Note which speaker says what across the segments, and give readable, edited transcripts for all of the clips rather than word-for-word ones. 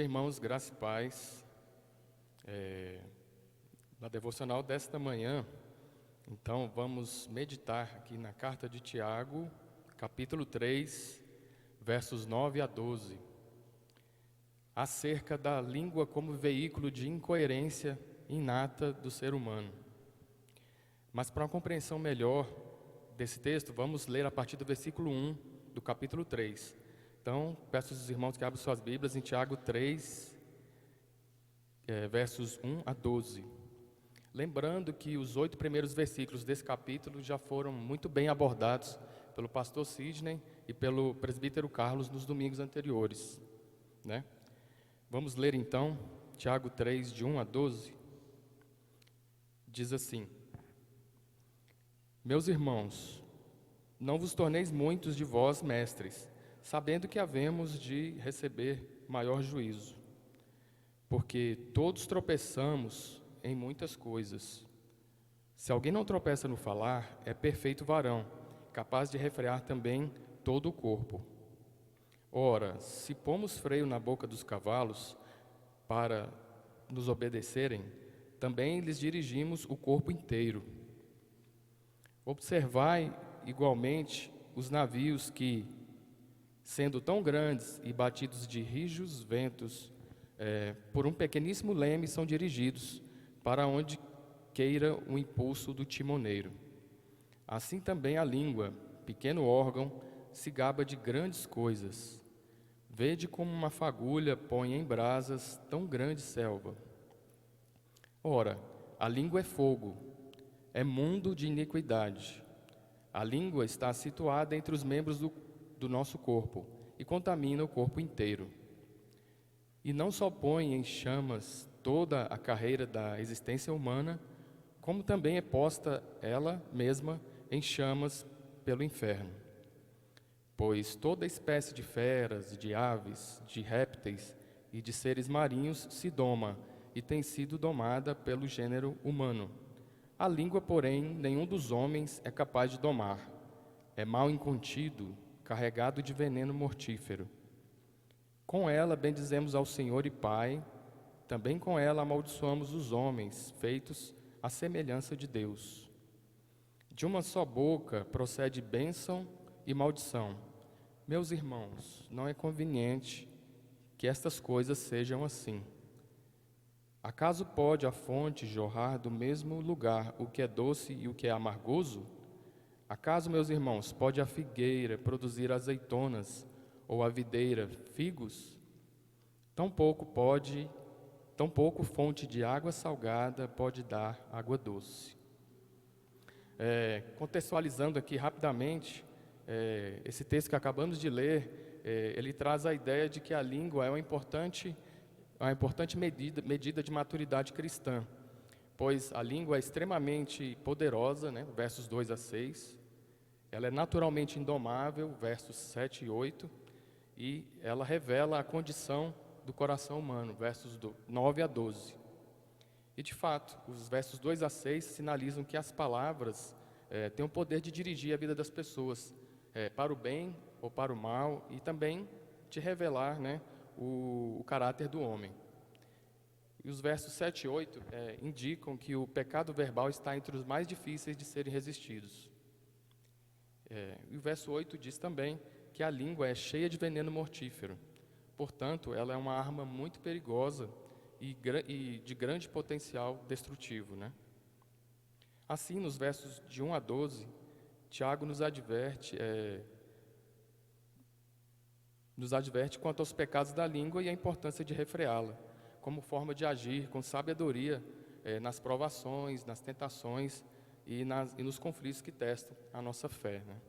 Speaker 1: Irmãos, graça e paz. Na devocional desta manhã, então vamos meditar aqui na carta de Tiago, capítulo 3, versos 9 a 12, acerca da língua como veículo de incoerência inata do ser humano. Mas para uma compreensão melhor desse texto, vamos ler a partir do versículo 1 do capítulo 3. Então, peço aos irmãos que abram suas Bíblias em Tiago 3, versos 1 a 12. Lembrando que os 8 primeiros versículos desse capítulo já foram muito bem abordados pelo pastor Sidney e pelo presbítero Carlos nos domingos anteriores, né? Vamos ler então Tiago 3, de 1 a 12. Diz assim: Meus irmãos, não vos torneis muitos de vós mestres, sabendo que havemos de receber maior juízo. Porque todos tropeçamos em muitas coisas. Se alguém não tropeça no falar, é perfeito varão, capaz de refrear também todo o corpo. Ora, se pomos freio na boca dos cavalos para nos obedecerem, também lhes dirigimos o corpo inteiro. Observai igualmente os navios que, sendo tão grandes e batidos de rijos ventos, por um pequeníssimo leme são dirigidos para onde queira o impulso do timoneiro. Assim também a língua, pequeno órgão, se gaba de grandes coisas. Vede como uma fagulha põe em brasas tão grande selva. Ora, a língua é fogo, é mundo de iniquidade. A língua está situada entre os membros do nosso corpo e contamina o corpo inteiro. E não só põe em chamas toda a carreira da existência humana, como também é posta ela mesma em chamas pelo inferno. Pois toda espécie de feras, de aves, de répteis e de seres marinhos se doma e tem sido domada pelo gênero humano. A língua, porém, nenhum dos homens é capaz de domar. É mal incontido, carregado de veneno mortífero. Com ela bendizemos ao Senhor e Pai, também com ela amaldiçoamos os homens, feitos à semelhança de Deus. De uma só boca procede bênção e maldição. Meus irmãos, não é conveniente que estas coisas sejam assim. Acaso pode a fonte jorrar do mesmo lugar o que é doce e o que é amargoso? Acaso, meus irmãos, pode a figueira produzir azeitonas ou a videira figos? Tampouco fonte de água salgada pode dar água doce. Contextualizando aqui rapidamente, esse texto que acabamos de ler, ele traz a ideia de que a língua é uma importante medida de maturidade cristã, pois a língua é extremamente poderosa, né, versos 2 a 6, ela é naturalmente indomável, versos 7 e 8, e ela revela a condição do coração humano, versos 9 a 12. E de fato, os versos 2 a 6 sinalizam que as palavras têm o poder de dirigir a vida das pessoas, para o bem ou para o mal, e também de revelar, né, o caráter do homem. E os versos 7 e 8 indicam que o pecado verbal está entre os mais difíceis de serem resistidos. E o verso 8 diz também que a língua é cheia de veneno mortífero. Portanto, ela é uma arma muito perigosa e de grande potencial destrutivo, né? Assim, nos versos de 1 a 12, Tiago nos adverte quanto aos pecados da língua e a importância de refreá-la, como forma de agir com sabedoria nas provações, nas tentações e nos conflitos que testam a nossa fé, né?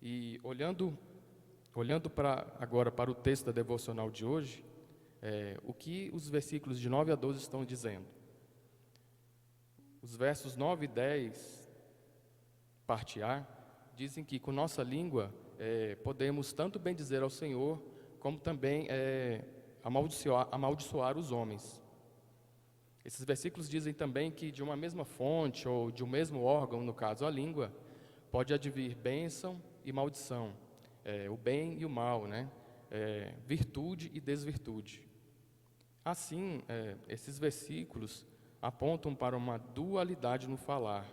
Speaker 1: E olhando agora para o texto da devocional de hoje, o que os versículos de 9 a 12 estão dizendo? Os versos 9 e 10, parte A, dizem que com nossa língua podemos tanto bendizer ao Senhor, como também amaldiçoar os homens. Esses versículos dizem também que de uma mesma fonte, ou de um mesmo órgão, no caso a língua, pode advir bênção e maldição, o bem e o mal, né? Virtude e desvirtude. Assim, esses versículos apontam para uma dualidade no falar,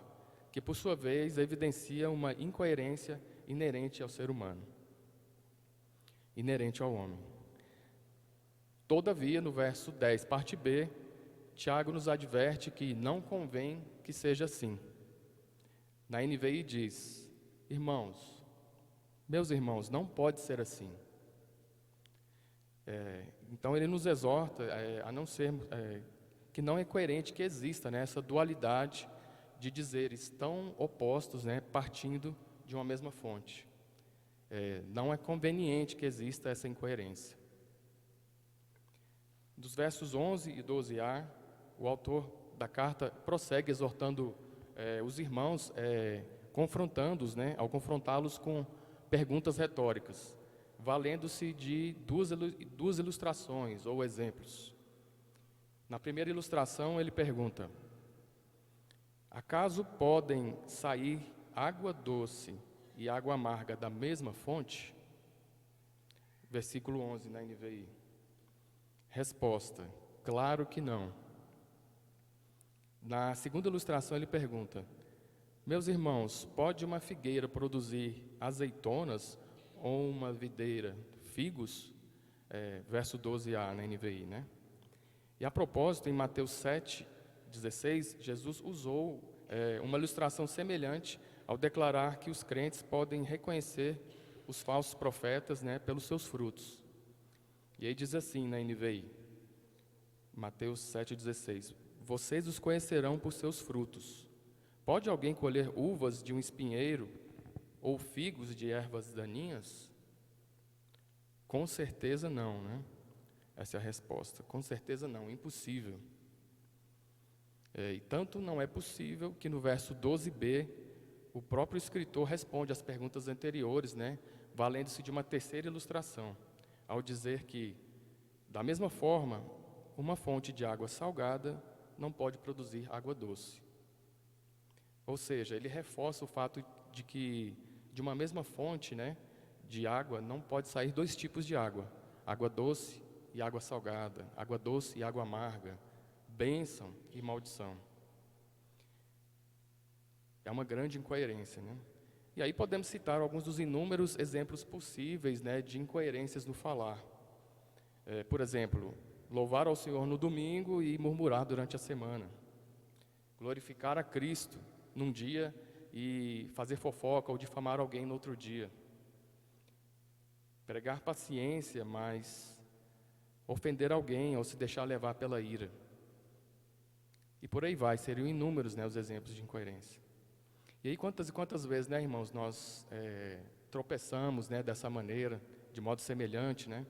Speaker 1: que por sua vez evidencia uma incoerência inerente ao ser humano, inerente ao homem. Todavia, no verso 10, parte B, Tiago nos adverte que não convém que seja assim. Na NVI diz: irmãos, meus irmãos, não pode ser assim. Então ele nos exorta a não sermos, que não é coerente que exista, né, essa dualidade de dizeres tão opostos, né, partindo de uma mesma fonte. Não é conveniente que exista essa incoerência. Dos versos 11 e 12a, o autor da carta prossegue exortando os irmãos, confrontando-os, né, ao confrontá-los com perguntas retóricas, valendo-se de duas ilustrações ou exemplos. Na primeira ilustração, ele pergunta: acaso podem sair água doce e água amarga da mesma fonte? Versículo 11 na NVI. Resposta: claro que não. Na segunda ilustração, ele pergunta: meus irmãos, pode uma figueira produzir azeitonas ou uma videira figos? Verso 12a na NVI, né? E a propósito, em Mateus 7:16, Jesus usou uma ilustração semelhante ao declarar que os crentes podem reconhecer os falsos profetas, né, pelos seus frutos. E aí diz assim na NVI, Mateus 7:16: vocês os conhecerão por seus frutos. Pode alguém colher uvas de um espinheiro ou figos de ervas daninhas? Com certeza não, né? Essa é a resposta. Com certeza não, impossível. E tanto não é possível que no verso 12b, o próprio escritor responde às perguntas anteriores, né, valendo-se de uma terceira ilustração, ao dizer que, da mesma forma, uma fonte de água salgada não pode produzir água doce. Ou seja, ele reforça o fato de que, de uma mesma fonte, né, de água, não pode sair dois tipos de água: água doce e água salgada, água doce e água amarga, bênção e maldição. É uma grande incoerência, né? E aí podemos citar alguns dos inúmeros exemplos possíveis, né, de incoerências no falar. Por exemplo, louvar ao Senhor no domingo e murmurar durante a semana. Glorificar a Cristo num dia e fazer fofoca ou difamar alguém no outro dia. Pregar paciência, mas ofender alguém ou se deixar levar pela ira. E por aí vai, seriam inúmeros, né, os exemplos de incoerência. E aí quantas e quantas vezes, né, irmãos, nós tropeçamos, né, dessa maneira, de modo semelhante, né,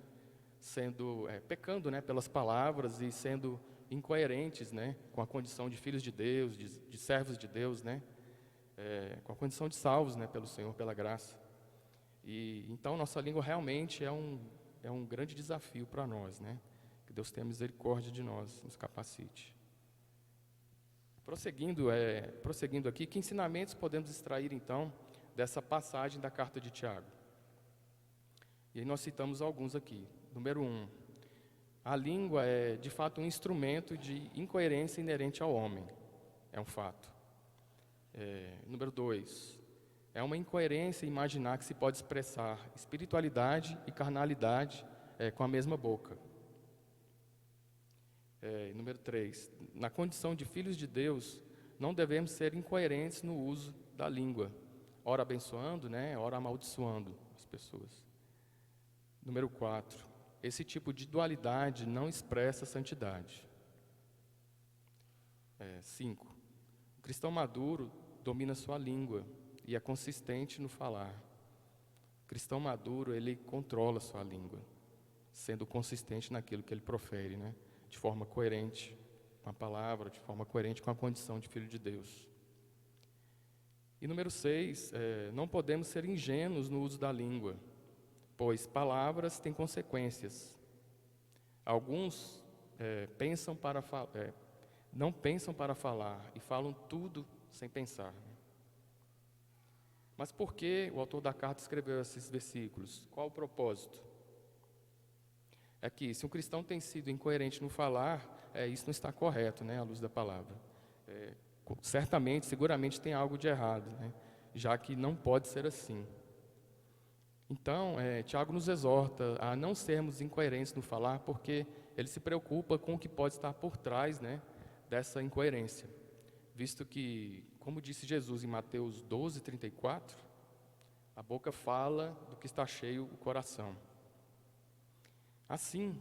Speaker 1: pecando, né, pelas palavras e sendo incoerentes, né, com a condição de filhos de Deus, de servos de Deus, né, com a condição de salvos, né, pelo Senhor, pela graça. E então nossa língua realmente é um grande desafio para nós, né? Que Deus tenha misericórdia de nós, nos capacite. Prosseguindo aqui, que ensinamentos podemos extrair então dessa passagem da carta de Tiago? E aí nós citamos alguns aqui. Número 1, a língua é de fato um instrumento de incoerência inerente ao homem, é um fato. Número 2, é uma incoerência imaginar que se pode expressar espiritualidade e carnalidade com a mesma boca. Número 3, na condição de filhos de Deus, não devemos ser incoerentes no uso da língua, ora abençoando, né, ora amaldiçoando as pessoas. Número 4, esse tipo de dualidade não expressa santidade. 5, o cristão maduro domina sua língua e é consistente no falar. O cristão maduro, ele controla sua língua, sendo consistente naquilo que ele profere, né? De forma coerente com a palavra, de forma coerente com a condição de filho de Deus. E número 6, não podemos ser ingênuos no uso da língua, pois palavras têm consequências. Alguns não pensam para falar e falam tudo sem pensar. Mas por que o autor da carta escreveu esses versículos? Qual o propósito? é que se um cristão tem sido incoerente no falar, isso não está correto, né, à luz da palavra. Certamente, seguramente tem algo de errado, né, já que não pode ser assim. Então, Tiago nos exorta a não sermos incoerentes no falar, porque ele se preocupa com o que pode estar por trás, né, dessa incoerência. Visto que, como disse Jesus em Mateus 12:34, a boca fala do que está cheio o coração. Assim,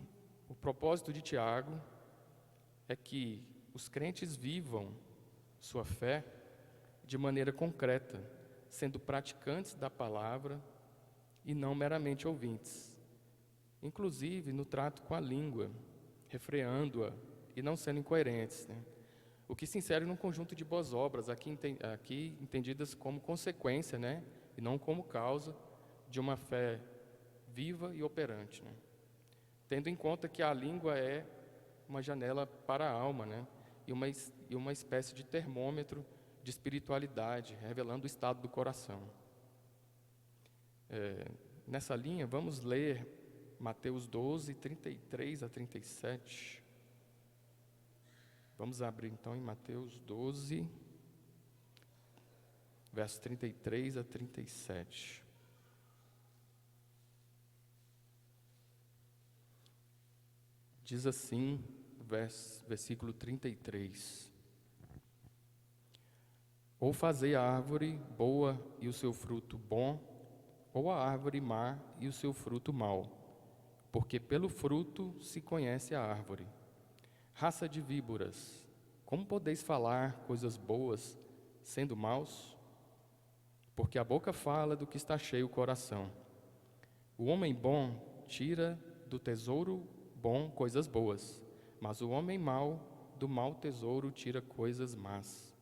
Speaker 1: o propósito de Tiago é que os crentes vivam sua fé de maneira concreta, sendo praticantes da palavra e não meramente ouvintes, inclusive no trato com a língua, refreando-a e não sendo incoerentes, né? O que se insere num conjunto de boas obras, aqui entendidas como consequência, né? E não como causa de uma fé viva e operante, né? Tendo em conta que a língua é uma janela para a alma, né? E uma espécie de termômetro de espiritualidade, revelando o estado do coração. Nessa linha, vamos ler Mateus 12:33-37. Vamos abrir então em Mateus 12, versos 33-37. Diz assim, versículo 33: Ou fazei a árvore boa e o seu fruto bom, ou a árvore má e o seu fruto mau, porque pelo fruto se conhece a árvore. Raça de víboras, como podeis falar coisas boas, sendo maus? Porque a boca fala do que está cheio o coração. O homem bom tira do tesouro bom coisas boas, mas o homem mau do mau tesouro tira coisas más.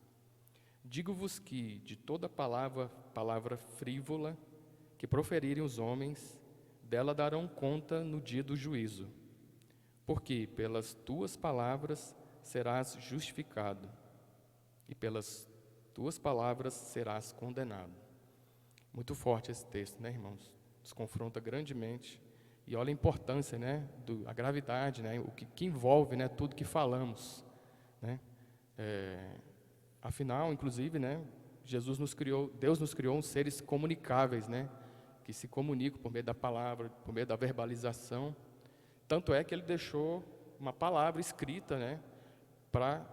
Speaker 1: Digo-vos que de toda palavra frívola que proferirem os homens, dela darão conta no dia do juízo. Porque pelas tuas palavras serás justificado, e pelas tuas palavras serás condenado. Muito forte esse texto, né, irmãos? Nos confronta grandemente. E olha a importância, né, a gravidade, né, o que envolve, né, tudo que falamos, né? Afinal, inclusive, né, Deus nos criou uns seres comunicáveis, né, que se comunicam por meio da palavra, por meio da verbalização. Tanto é que Ele deixou uma palavra escrita, né, para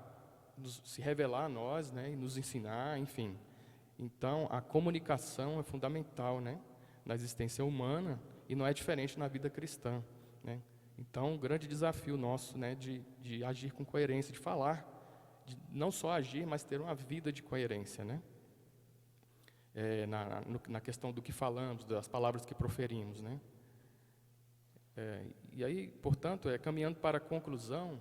Speaker 1: se revelar a nós, né, e nos ensinar, enfim. Então, a comunicação é fundamental, né, na existência humana e não é diferente na vida cristã, né. Então, um grande desafio nosso, né, de agir com coerência, de falar, de não só agir, mas ter uma vida de coerência, né. Na questão do que falamos, das palavras que proferimos, né. E aí, portanto, caminhando para a conclusão,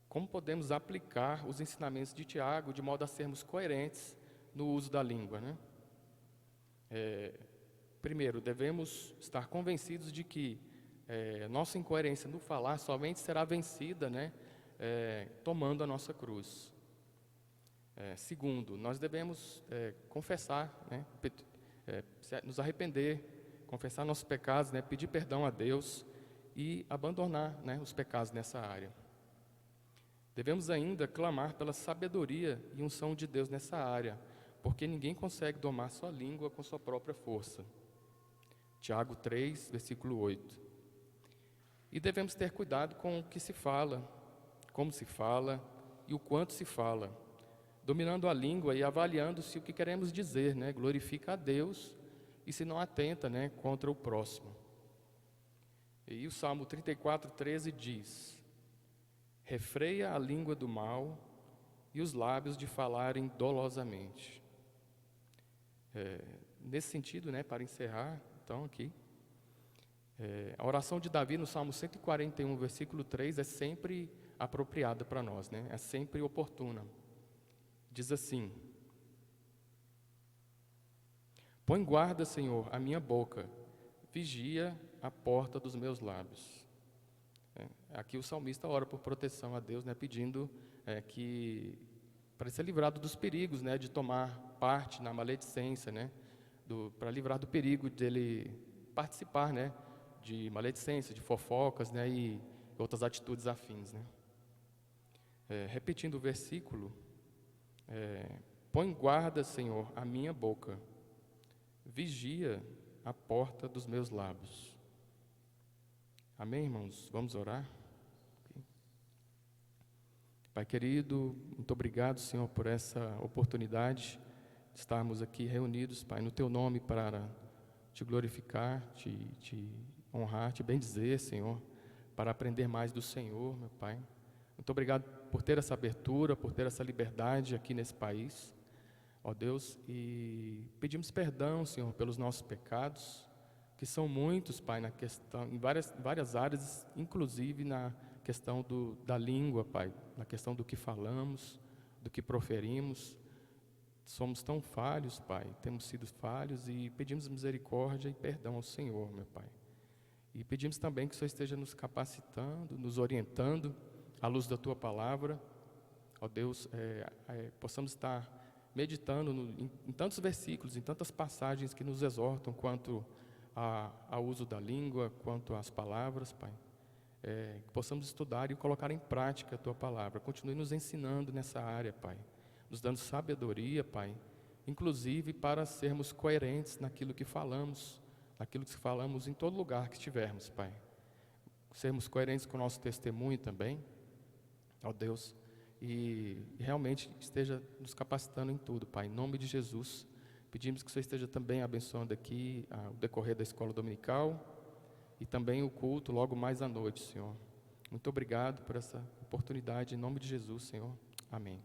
Speaker 1: como podemos aplicar os ensinamentos de Tiago de modo a sermos coerentes no uso da língua, né? Primeiro, devemos estar convencidos de que nossa incoerência no falar somente será vencida, né, tomando a nossa cruz. Segundo, nós devemos confessar, né, nos arrepender, confessar nossos pecados, né, pedir perdão a Deus e abandonar, né, os pecados nessa área. Devemos ainda clamar pela sabedoria e unção de Deus nessa área, porque ninguém consegue domar sua língua com sua própria força. Tiago 3, versículo 8. E devemos ter cuidado com o que se fala, como se fala e o quanto se fala, dominando a língua e avaliando se o que queremos dizer, né, glorifica a Deus e se não atenta, né, contra o próximo. E o Salmo 34:13 diz: refreia a língua do mal e os lábios de falarem dolosamente. Nesse sentido, né, para encerrar, então aqui, a oração de Davi no Salmo 141, versículo 3, é sempre apropriada para nós, né, é sempre oportuna. Diz assim: põe guarda, Senhor, a minha boca, vigia a porta dos meus lábios. Aqui o salmista ora por proteção a Deus, né, pedindo que para ser livrado dos perigos, né, de tomar parte na maledicência, né, para livrar do perigo dele participar, né, de maledicência, de fofocas, né, e outras atitudes afins, né. Repetindo o versículo, põe guarda, Senhor, a minha boca, vigia a porta dos meus lábios. Amém, irmãos? Vamos orar? Pai querido, muito obrigado, Senhor, por essa oportunidade de estarmos aqui reunidos, Pai, no Teu nome para Te glorificar, te honrar, Te bendizer, Senhor, para aprender mais do Senhor, meu Pai. Muito obrigado por ter essa abertura, por ter essa liberdade aqui nesse país, ó Deus, e pedimos perdão, Senhor, pelos nossos pecados, que são muitos, Pai, na questão, em várias áreas, inclusive na questão da língua, Pai, na questão do que falamos, do que proferimos. Somos tão falhos, Pai, temos sido falhos e pedimos misericórdia e perdão ao Senhor, meu Pai. E pedimos também que o Senhor esteja nos capacitando, nos orientando à luz da Tua palavra. Ó Deus, possamos estar meditando em tantos versículos, em tantas passagens que nos exortam quanto ao uso da língua, quanto às palavras, Pai. Que possamos estudar e colocar em prática a Tua palavra. Continue nos ensinando nessa área, Pai, nos dando sabedoria, Pai, inclusive para sermos coerentes naquilo que falamos em todo lugar que estivermos, Pai. Sermos coerentes com o nosso testemunho também, ó Deus, e realmente esteja nos capacitando em tudo, Pai, em nome de Jesus. Pedimos que o Senhor esteja também abençoando aqui o decorrer da escola dominical e também o culto logo mais à noite, Senhor. Muito obrigado por essa oportunidade, em nome de Jesus, Senhor. Amém.